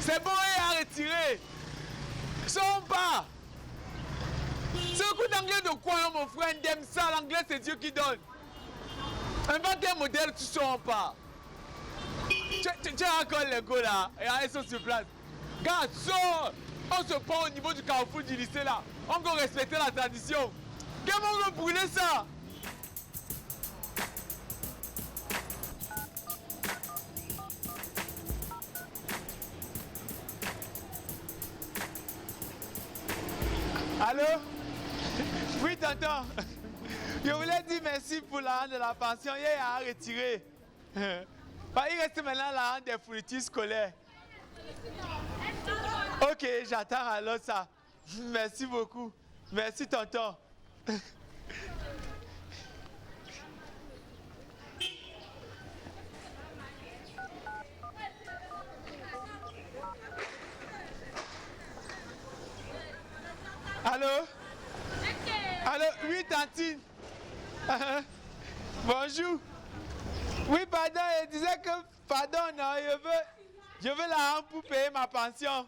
C'est bon, et à retirer. Sors pas. Ce coup d'anglais de quoi, là, mon frère? Ndem ça, l'anglais, c'est Dieu qui donne. Invente un modèle, tu sors pas. Tu as encore les gars là, et ils sont sur place. Regarde, sors. On se prend au niveau du carrefour du lycée là. On doit respecter la tradition. Comment on veut brûler ça? Allô? Oui, tonton. Je voulais dire merci pour l'argent de la pension. Il a retiré. Il reste maintenant l'argent des fournitures scolaires. Ok, j'attends alors ça. Merci beaucoup. Merci, tonton. Allô? Allô? Oui, Tantine. Bonjour. Oui, pardon, je disais que, pardon, non, je veux l'argent pour payer ma pension.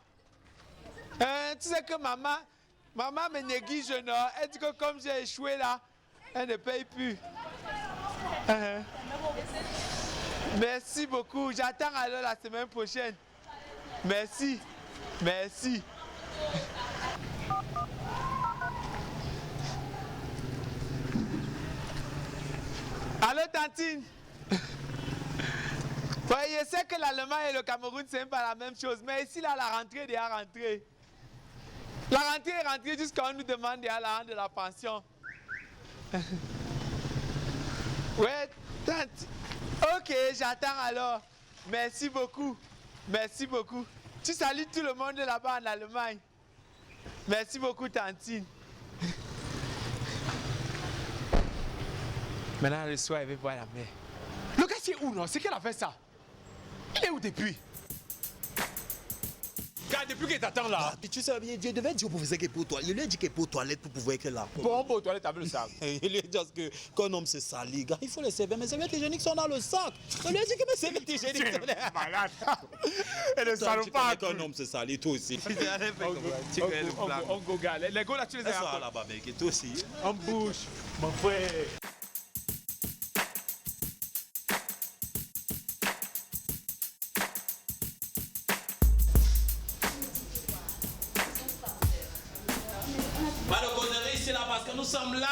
Tu sais que maman me néglige, non? Elle dit que comme j'ai échoué là, elle ne paye plus. Merci beaucoup. J'attends alors la semaine prochaine. Merci. Merci. Allô, Tantine? Ouais, je sais que l'Allemagne et le Cameroun, c'est pas la même chose. Mais ici, là, la rentrée est déjà rentrée. La rentrée est rentrée jusqu'à on nous demande déjà l'argent de la pension. Ouais, Tantine. Ok, j'attends alors. Merci beaucoup. Merci beaucoup. Tu salues tout le monde là-bas en Allemagne. Merci beaucoup, Tantine. Maintenant, le soir, il va voir la mer. Le gars, c'est où, non? C'est qu'elle a fait ça? Il est où depuis? Gars, depuis qu'il t'attend là. Ah, tu sais bien, Dieu devait dire au professeur qu'il est pour toi. Il lui a dit qu'il est pour toilette pour pouvoir être là. Bon, pour toilette, t'as vu le sac. Il lui a dit que quand un homme se salit, gars, il faut les servir. Mes serviettes hygiéniques sont dans le sac. Il lui a dit que mes serviettes hygiéniques sont là. Malade. Et le salopard. Quand un homme se salit, toi aussi. On go, gars. Les gars là, tu les as. Ça là-bas, mec, toi aussi. En bouche, mon frère. Pas de conneries ici là parce que nous sommes là.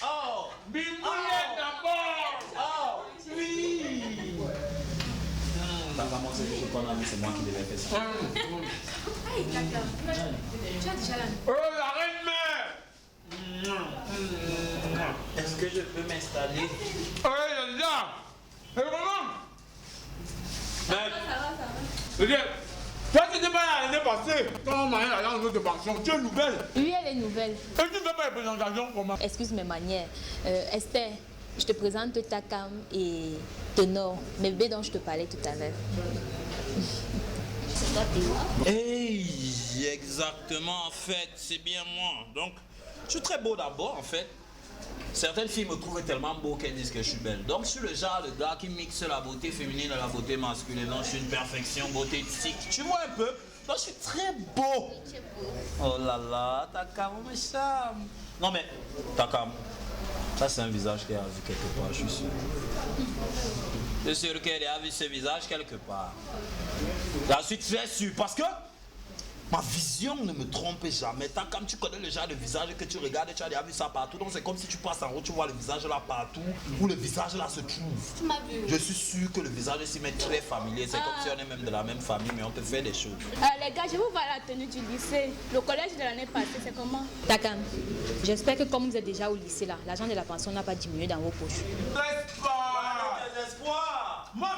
Oh, Bimoulet d'abord. Oh, oui. C'est moi qui devais faire ça. Tu as déjà la... Oh, la reine mère. Est-ce que je peux m'installer? Oh, il y a là. Et comment? Ça va. Regarde. Toi, tu n'étais pas là l'année passée. Quand on m'a eu l'argent de pension, tu es nouvelle. Oui, elle est nouvelle. Et tu ne fais pas les présentations comment? Excuse mes manières. Esther, je te présente Takam et Tenor, mes bébés dont je te parlais tout à l'heure. C'est toi, Théo? Hey, exactement, en fait, c'est bien moi. Donc, je suis très beau d'abord, en fait. Certaines filles me trouvent tellement beau qu'elles disent que je suis belle. Donc, je suis le genre de gars qui mixe la beauté féminine et la beauté masculine. Donc, je suis une perfection beauté typique. Tu vois un peu? Donc, je suis très beau. Oh là là, Takam, on me charme. Non, mais, Takam, ça, c'est un visage qu'elle a vu quelque part, je suis sûr. Je suis sûr qu'elle a vu ce visage quelque part. J'en suis très sûr, parce que ma vision ne me trompe jamais. Tant comme tu connais le genre de visage que tu regardes, tu as déjà vu ça partout. Donc c'est comme si tu passes en route, tu vois le visage là partout, où le visage là se trouve. Tu m'as vu. Je suis sûr que le visage ici m'est très familier. C'est comme si on est même de la même famille, mais on peut faire des choses. Les gars, je vous vois la tenue du lycée. Le collège de l'année passée, c'est comment? Takam, j'espère que comme vous êtes déjà au lycée là, l'argent de la pension n'a pas diminué dans vos poches. Espoir. Moi,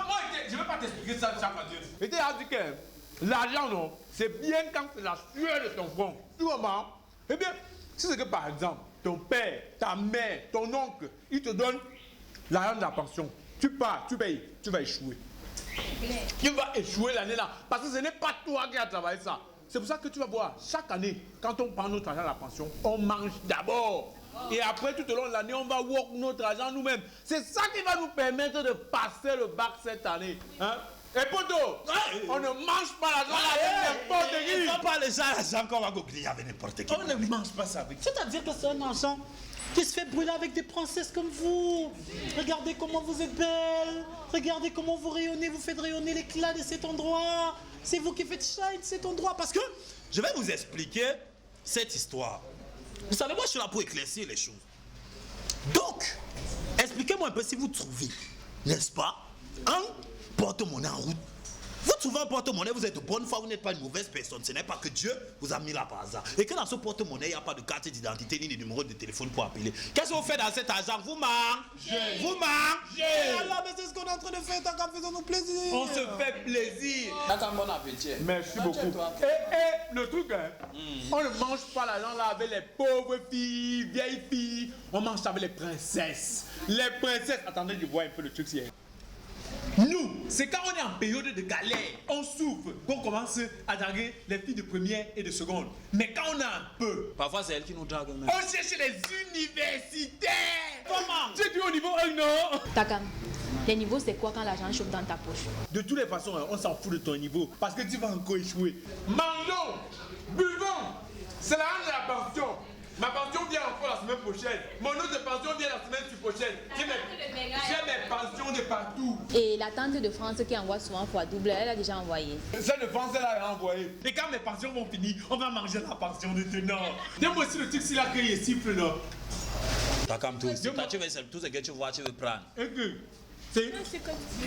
je ne vais pas t'expliquer ça chaque fois. Je t'ai dit que l'argent, non, c'est bien quand c'est la sueur de ton front. Tu vois, eh bien, si c'est que par exemple, ton père, ta mère, ton oncle, ils te donnent l'argent de la pension, tu pars, tu payes, tu vas échouer. Tu vas échouer l'année là, parce que ce n'est pas toi qui as travaillé ça. C'est pour ça que tu vas voir, chaque année, quand on prend notre argent de la pension, on mange d'abord. Et après, tout au long de l'année, on va work notre argent nous-mêmes. C'est ça qui va nous permettre de passer le bac cette année. Hein? Et poto, on ne mange pas l'argent avec n'importe qui. On pas les gens l'argent qu'on va googler avec n'importe qui. On ne mange pas ça avec. C'est-à-dire que c'est un argent qui se fait brûler avec des princesses comme vous. Regardez comment vous êtes belle. Regardez comment vous rayonnez. Vous faites rayonner l'éclat de cet endroit. C'est vous qui faites shine cet endroit. Parce que je vais vous expliquer cette histoire. Vous savez, moi je suis là pour éclaircir les choses. Donc, expliquez-moi un peu si vous trouvez, n'est-ce pas, un porte-monnaie en route. Vous trouvez un porte-monnaie, vous êtes de bonne foi, vous n'êtes pas une mauvaise personne. Ce n'est pas que Dieu vous a mis là par hasard. Et que dans ce porte-monnaie, il n'y a pas de carte d'identité ni de numéro de téléphone pour appeler. Qu'est-ce que vous faites dans cet argent? Vous mangez. Vous mangez. Alors, mais c'est ce qu'on est en train de faire, tant qu'à faisons-nous plaisir. On se fait plaisir. D'accord, bon appétit. Merci beaucoup. Et le truc, hein, on ne mange pas l'argent là avec les pauvres filles, vieilles filles. On mange ça avec les princesses. Les princesses, attendez, je vois un peu le truc hier. Nous, c'est quand on est en période de galère, on souffre, qu'on commence à draguer les filles de première et de seconde. Mais quand on a un peu, Parfois, c'est elle qui nous drague même. on cherche les universitaires. Comment? Tu es au niveau 1, non? Takam, les niveaux, c'est quoi quand l'argent chauffe dans ta poche? De toutes les façons, on s'en fout de ton niveau parce que tu vas encore échouer. Mangeons, buvons, c'est la rente de la pension. Ma pension vient encore la semaine prochaine. Mon autre pension vient la semaine prochaine. J'ai mes pensions de partout. Et la tante de France qui envoie souvent fois double, elle a déjà envoyé. Celle de France, elle a envoyé. Et quand mes pensions vont finir, on va manger la pension de tenant. Dis-moi aussi le truc s'il a créé siffle là. Takam, tout ce que tu vois, tu veux prendre. Et que c'est.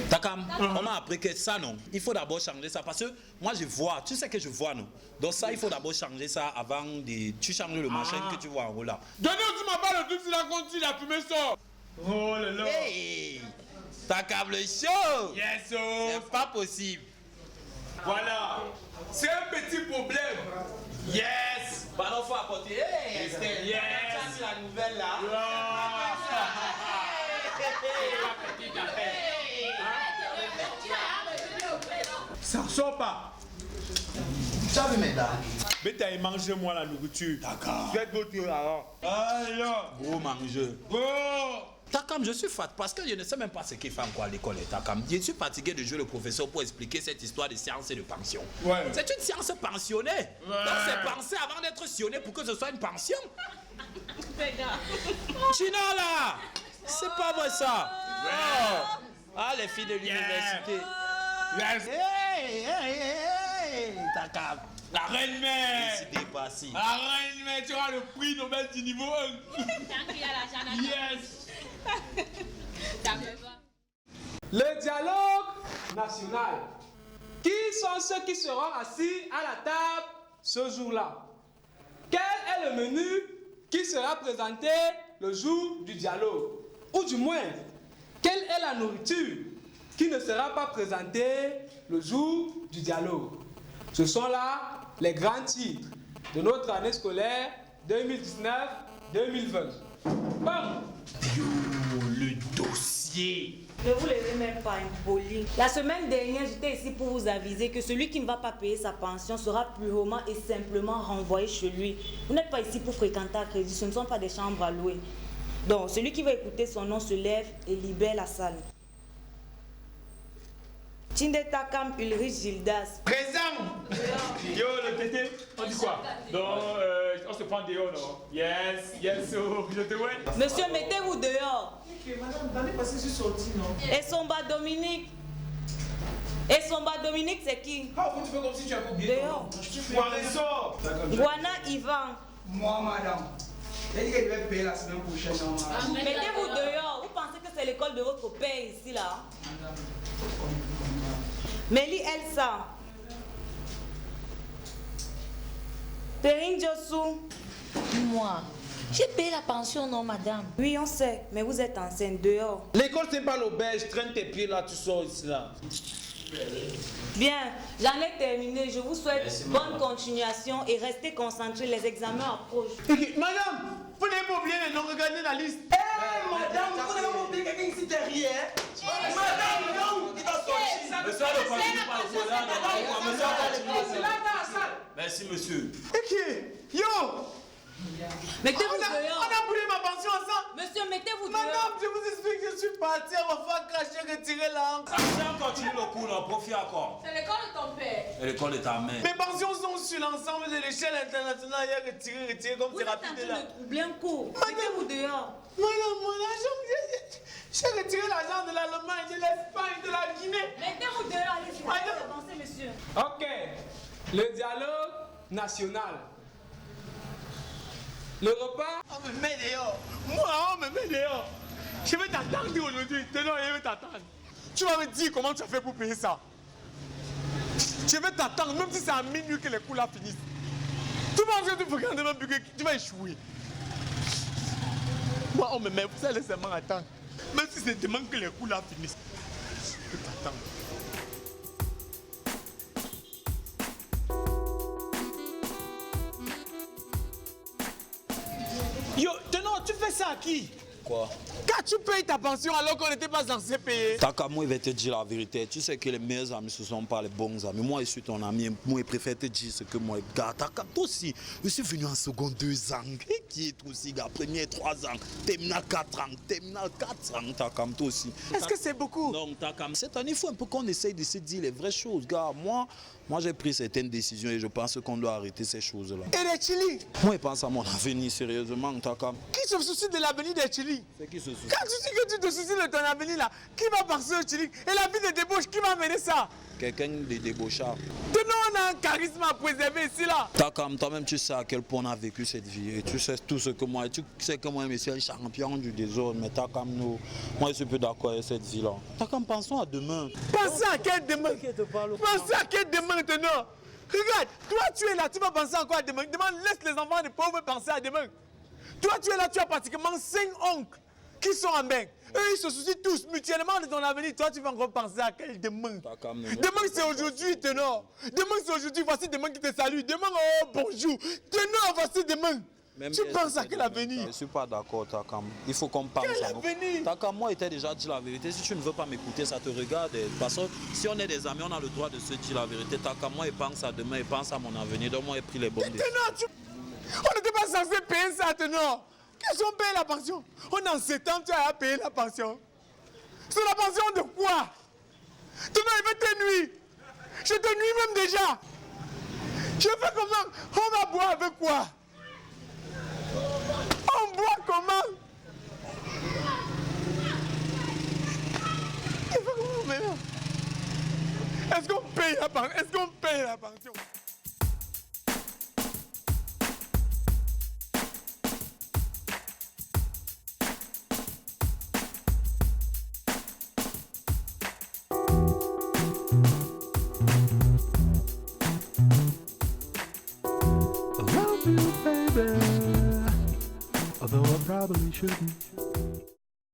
Takam, on m'a appris que ça, non. Il faut d'abord changer ça. Parce que moi, je vois, tu sais que je vois, non. Donc ça, il faut d'abord changer ça avant de... Tu changes le machin que tu vois en haut là. Donnez aussi ma part le truc si la continue, la fumée sort. Oh là là. Hey! Takam le show! Yes, oh. C'est pas possible. Voilà. C'est un petit problème. Yes. Bah non, faut apporter. Hey, Estelle, yes. c'est la nouvelle là. Ça sort pas. Tu as vu mes dames? Mais t'as mangé moi la nourriture. D'accord. Faites votre alors. Alors. Gros mangeur. Bon. Takam, je suis fatigué parce que je ne sais même pas ce qu'il fait encore à l'école. Takam, je suis fatigué de jouer le professeur pour expliquer cette histoire de séance et de pension. Ouais. C'est une séance pensionnée. Ouais. Donc c'est pensé avant d'être sionné pour que ce soit une pension. China là, c'est pas vrai ça. Oh. Ah, les filles de l'université. Yes. Hey, Takam. La reine mère. Décidez pas si. La reine mère, tu auras le prix Nobel du niveau 1. Tant qu'il y a l'argent, Yes. Le dialogue national. Qui sont ceux qui seront assis à la table ce jour-là? Quel est le menu qui sera présenté le jour du dialogue? Ou du moins, quelle est la nourriture qui ne sera pas présentée le jour du dialogue? Ce sont là les grands titres de notre année scolaire 2019-2020. Bon. Le dossier. Ne vous levez même pas, impoli. La semaine dernière, j'étais ici pour vous aviser que celui qui ne va pas payer sa pension sera purement et simplement renvoyé chez lui. Vous n'êtes pas ici pour fréquenter à crédit, ce ne sont pas des chambres à louer. Donc, celui qui va écouter son nom se lève et libère la salle. Tinde Takam Ulrich Gildas. Présent. Yo, le tété, on dit quoi? Donc, on se prend dehors, non? Yes, yes, oh, je te vois. Monsieur, mettez-vous dehors. Madame, l'année passée, je suis sorti, non? Et Somba Dominique. Et Somba Dominique, c'est qui? Ah, vous fais comme si tu avais oublié. Dehors. Guaresso. Guana Ivan. Moi, madame. Elle dit qu'elle devait payer la semaine prochaine, non? Mettez-vous dehors. Vous pensez que c'est l'école de votre père ici, là? Mélie Elsa. Perrine Jossou. Moi, j'ai payé la pension, non, madame? Oui, on sait, mais vous êtes enceinte dehors. L'école, c'est pas l'auberge. Traîne tes pieds là, tu sors ici là. Bien, j'en ai terminé. Je vous souhaite bonne continuation et restez concentrés. Les examens approchent. Madame, vous n'avez pas oublié les noms, regardez la liste. Madame, vous n'avez pas oublié quelqu'un ici derrière? Madame, non, il va sortir. Monsieur le continue par le là, monsieur continue. Merci monsieur. Ok, yo, Mettez-vous On dehors. a pris ma pension ensemble. Monsieur, mettez-vous Madame, dehors. je vous explique, je suis parti, on va faire cracher, retirer l'encre. Si on continue le cours, là, profite encore. C'est l'école de ton père. Et l'école de ta mère. Mes pensions sont sur l'ensemble de l'échelle internationale. Il y a retiré comme Vous c'est êtes en rapide train là. de troubler un cours. Mettez-vous dehors. Madame, mon argent, j'ai retiré l'argent de l'Allemagne, de l'Espagne, de la Guinée. Mettez-vous dehors. Allez-y, Madame. avancez, monsieur. Ok. Le dialogue national. Le repas. On me met dehors. Moi, on me met dehors. Je vais t'attendre aujourd'hui. Tenons, je vais t'attendre. Tu vas me dire comment tu as fait pour payer ça. Je vais t'attendre, même si c'est à minuit que les cours là finissent. Tu penses que tu peux regarder même que tu vas échouer. Moi, on me met, vous allez seulement attendre. Même si c'est demain que les cours là finissent. Je vais t'attendre. Yo, Tenor, tu fais ça à qui? Quoi? Quand tu payes ta pension alors qu'on n'était pas censé payer. Takamo, il va te dire la vérité. Tu sais que les meilleurs amis, ce ne sont pas les bons amis. Moi, je suis ton ami. Moi, je préfère te dire ce que moi, gars. Takamo, toi aussi, je suis venu en seconde 2 ans. Et qui est aussi, gars? Premier 3 ans. Terminal 4 ans. Terminal 4 ans, Takamo, toi aussi. Est-ce que c'est beaucoup? Non, Takamo, cette année, il faut un peu qu'on essaye de se dire les vraies choses, gars. Moi, j'ai pris certaines décisions et je pense qu'on doit arrêter ces choses-là. Et les Chili? Moi, je pense à mon avenir, sérieusement, Takamo. Qui se soucie de l'avenir des Chili? C'est qui se soucie? Quand tu dis que tu te soucies de ton avenir là, qui va penser au Chili? Et la vie de débauche, qui va mener ça? Quelqu'un de débauchard. Tenons, on a un charisme à préserver ici là. Takam, toi-même, tu sais à quel point on a vécu cette vie. Et tu sais tout ce que moi, tu sais que moi, je suis un champion du désordre. Mais Takam, nous, moi, je suis peu d'accord avec cette vie-là. Takam, pensons à demain. Pensez à quel demain? Pensez à quel demain, Tenor? Regarde, toi tu es là, tu vas penser encore à demain. Demande, laisse les enfants des pauvres penser à demain. Toi tu es là, tu as pratiquement 5 oncles qui sont en bain. Eux ils se soucient tous mutuellement de ton avenir. Toi tu vas encore penser à quel demain? Demain c'est aujourd'hui, Tenor. Demain c'est aujourd'hui, voici demain qui te salue. Demain, oh bonjour. Tenor, voici demain. Même tu penses à quel avenir? Je ne suis pas d'accord, Takam. Il faut qu'on pense Quel à nous. avenir? Takam, moi, je t'ai déjà dit la vérité. Si tu ne veux pas m'écouter, ça te regarde. Parce que si on est des amis, on a le droit de se dire la vérité. Takam, moi, je pense à demain, je pense à mon avenir. Donc, moi, j'ai pris les bonnes décisions. Tenor, on n'était pas censé payer ça, Tenor. Qu'est-ce qu'on paye la pension? On est en septembre, tu as payé la pension. C'est la pension de quoi? Tenor, il veut te nuire. Je te nuis même déjà. Je fais comment? On va boire avec quoi? On boit comment? Il faut comment maintenant? Est-ce qu'on paye la pension? Est-ce qu'on paye la pension? I love you, baby, although I probably shouldn't.